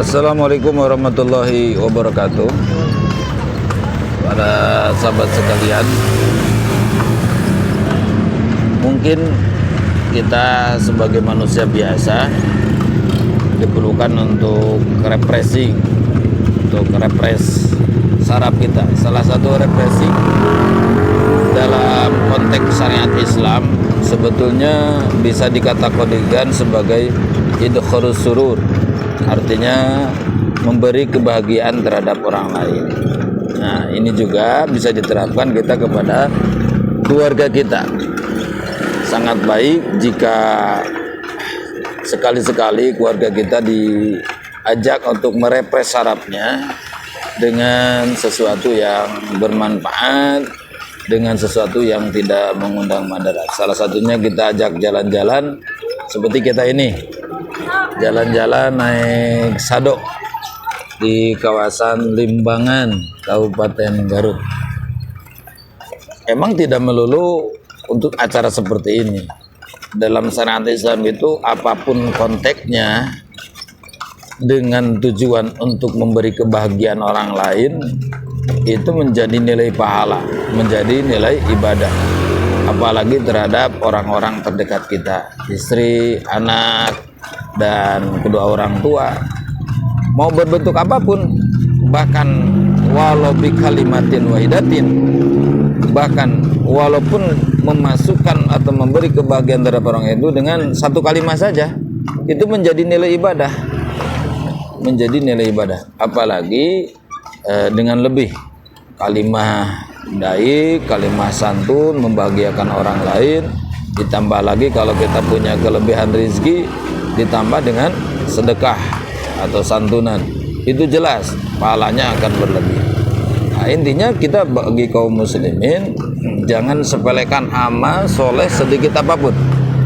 Assalamualaikum warahmatullahi wabarakatuh. Para sahabat sekalian, mungkin kita sebagai manusia biasa diperlukan untuk refreshing, untuk refresh saraf kita. Salah satu refreshing dalam konteks syariat Islam sebetulnya bisa dikategorikan sebagai idkhorus surur, artinya memberi kebahagiaan terhadap orang lain. Nah, ini juga bisa diterapkan kita kepada keluarga kita. Sangat baik jika sekali-sekali keluarga kita diajak untuk merefresh sarafnya dengan sesuatu yang bermanfaat, dengan sesuatu yang tidak mengundang madarat. Salah satunya kita ajak jalan-jalan seperti kita ini, jalan-jalan naik sado di kawasan Limbangan, Kabupaten Garut. Emang tidak melulu untuk acara seperti ini. Dalam syariat Islam itu apapun konteksnya, dengan tujuan untuk memberi kebahagiaan orang lain, itu menjadi nilai pahala, menjadi nilai ibadah. Apalagi terhadap orang-orang terdekat kita, istri, anak, dan kedua orang tua. Mau berbentuk apapun, bahkan walau bi kalimatin wahidatin, bahkan walaupun memasukkan atau memberi kebahagiaan terhadap orang itu dengan satu kalimat saja, itu menjadi nilai ibadah, menjadi nilai ibadah. Apalagi dengan lebih kalimah baik, kalimah santun, membahagiakan orang lain, ditambah lagi kalau kita punya kelebihan rezeki, ditambah dengan sedekah atau santunan, itu jelas pahalanya akan berlebih. Nah, intinya kita bagi kaum muslimin jangan sepelekan amal soleh sedikit apapun,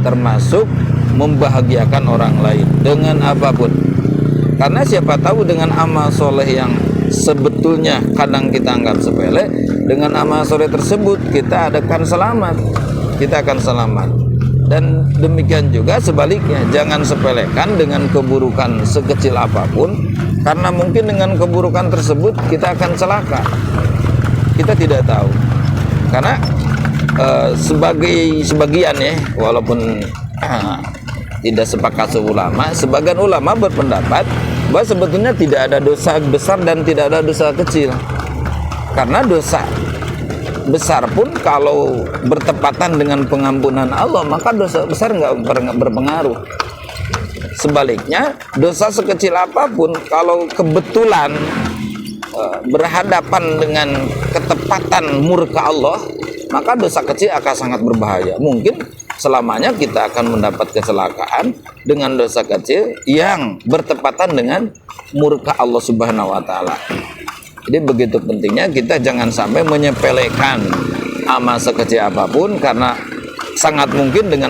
termasuk membahagiakan orang lain dengan apapun. Karena siapa tahu dengan amal soleh yang sebetulnya kadang kita anggap sepele, dengan amal soleh tersebut kita akan selamat, kita akan selamat. Dan demikian juga sebaliknya, jangan sepelekan dengan keburukan sekecil apapun, karena mungkin dengan keburukan tersebut kita akan celaka. Kita tidak tahu. Karena sebagian ya, walaupun tidak sepakat ulama, sebagian ulama berpendapat bahwa sebetulnya tidak ada dosa besar dan tidak ada dosa kecil. Karena dosa besar pun kalau bertepatan dengan pengampunan Allah, maka dosa besar nggak berpengaruh. Sebaliknya, dosa sekecil apapun kalau kebetulan berhadapan dengan ketepatan murka Allah, maka dosa kecil akan sangat berbahaya. Mungkin selamanya kita akan mendapat kecelakaan dengan dosa kecil yang bertepatan dengan murka Allah Subhanahu wa taala. Jadi begitu pentingnya kita jangan sampai menyepelekan amal sekecil apapun, karena sangat mungkin dengan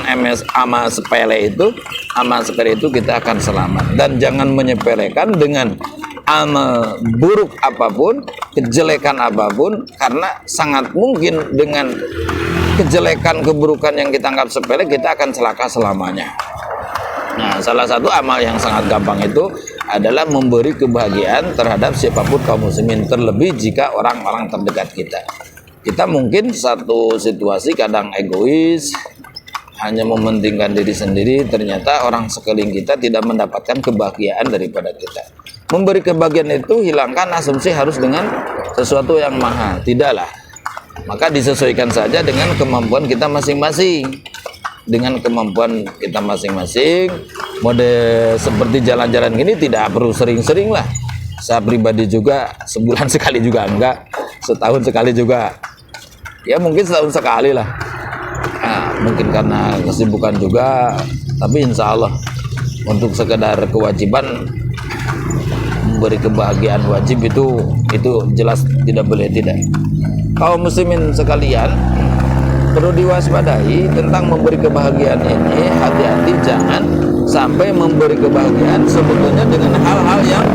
amal sepele itu kita akan selamat. Dan jangan menyepelekan dengan amal buruk apapun, kejelekan apapun, karena sangat mungkin dengan kejelekan keburukan yang kita anggap sepele kita akan celaka selamanya. Nah, salah satu amal yang sangat gampang itu adalah memberi kebahagiaan terhadap siapapun kaum muslimin, terlebih jika orang-orang terdekat kita. Kita mungkin satu situasi kadang egois, hanya mementingkan diri sendiri, ternyata orang sekeliling kita tidak mendapatkan kebahagiaan daripada kita. Memberi kebahagiaan itu hilangkan asumsi harus dengan sesuatu yang mahal, tidaklah. Maka disesuaikan saja dengan kemampuan kita masing-masing. Dengan kemampuan kita masing-masing, mode seperti jalan-jalan gini tidak perlu sering-sering lah. Saya pribadi juga sebulan sekali juga enggak, setahun sekali juga, ya mungkin setahun sekali lah. Nah, mungkin karena kesibukan juga, tapi insya Allah untuk sekedar kewajiban memberi kebahagiaan wajib itu jelas tidak boleh tidak. Kaum muslimin sekalian, perlu diwaspadai tentang memberi kebahagiaan ini. Hati-hati, jangan sampai memberi kebahagiaan sebetulnya dengan hal-hal yang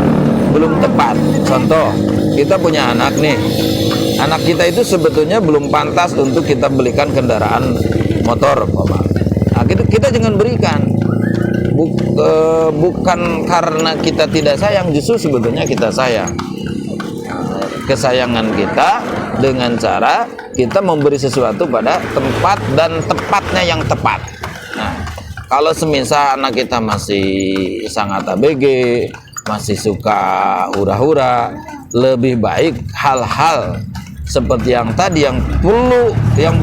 belum tepat. Contoh, kita punya anak nih, anak kita itu sebetulnya belum pantas untuk kita belikan kendaraan motor. Nah, kita jangan berikan. bukan karena kita tidak sayang, justru sebetulnya kita sayang. Kesayangan kita dengan cara kita memberi sesuatu pada tempat dan tepatnya yang tepat. Nah, kalau semisal anak kita masih sangat ABG, masih suka hura-hura, lebih baik hal-hal seperti yang tadi yang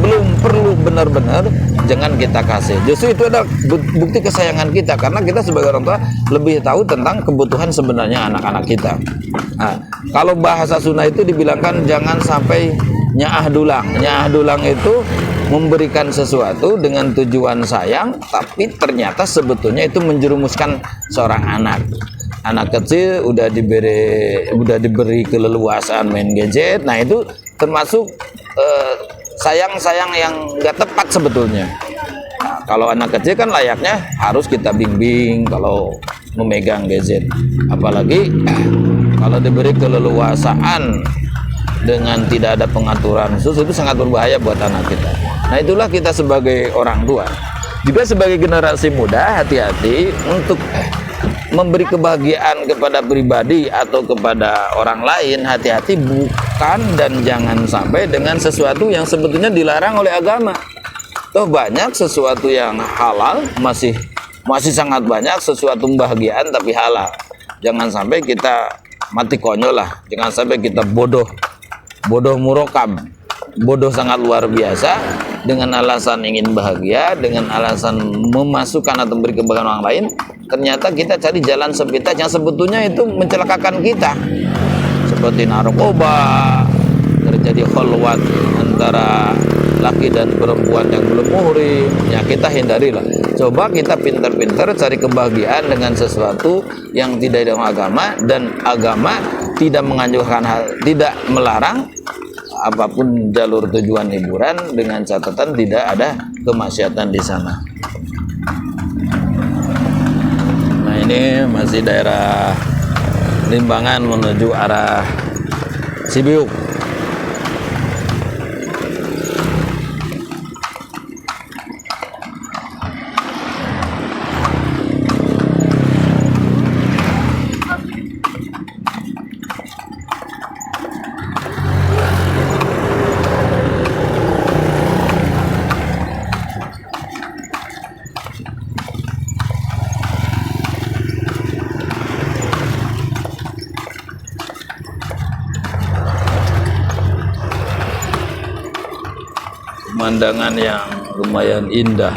belum perlu benar-benar jangan kita kasih. Justru itu adalah bukti kesayangan kita, karena kita sebagai orang tua lebih tahu tentang kebutuhan sebenarnya anak-anak kita. Nah, kalau bahasa Sunda itu dibilangkan jangan sampai nyaah dulang. Nyaah dulang itu memberikan sesuatu dengan tujuan sayang, tapi ternyata sebetulnya itu menjerumuskan seorang anak. Anak kecil udah diberi keleluasaan main gadget. Nah, itu termasuk sayang-sayang yang nggak tepat sebetulnya. Nah, kalau anak kecil kan layaknya harus kita bimbing kalau memegang gadget. Apalagi kalau diberi keleluasaan dengan tidak ada pengaturan khusus, itu sangat berbahaya buat anak kita. Nah, itulah kita sebagai orang tua. Juga sebagai generasi muda, hati-hati untuk memberi kebahagiaan kepada pribadi atau kepada orang lain. Hati-hati, bukan dan jangan sampai dengan sesuatu yang sebetulnya dilarang oleh agama. Toh banyak sesuatu yang halal, masih sangat banyak sesuatu kebahagiaan tapi halal. Jangan sampai kita mati konyol lah, jangan sampai kita bodoh murokab, bodoh sangat luar biasa dengan alasan ingin bahagia, dengan alasan memasukkan atau memberi kebahagiaan orang lain. Ternyata kita cari jalan sepintas yang sebetulnya itu mencelakakan kita, seperti narkoba, terjadi khalwat antara laki dan perempuan yang belum muhrim. Ya, kita hindarilah. Coba kita pintar-pintar cari kebahagiaan dengan sesuatu yang tidak dalam agama, dan agama tidak menganjurkan hal, tidak melarang apapun jalur tujuan hiburan, dengan catatan tidak ada kemaksiatan di sana. Nah, ini masih daerah Limbangan menuju arah Sibiuk. Pemandangan yang lumayan indah.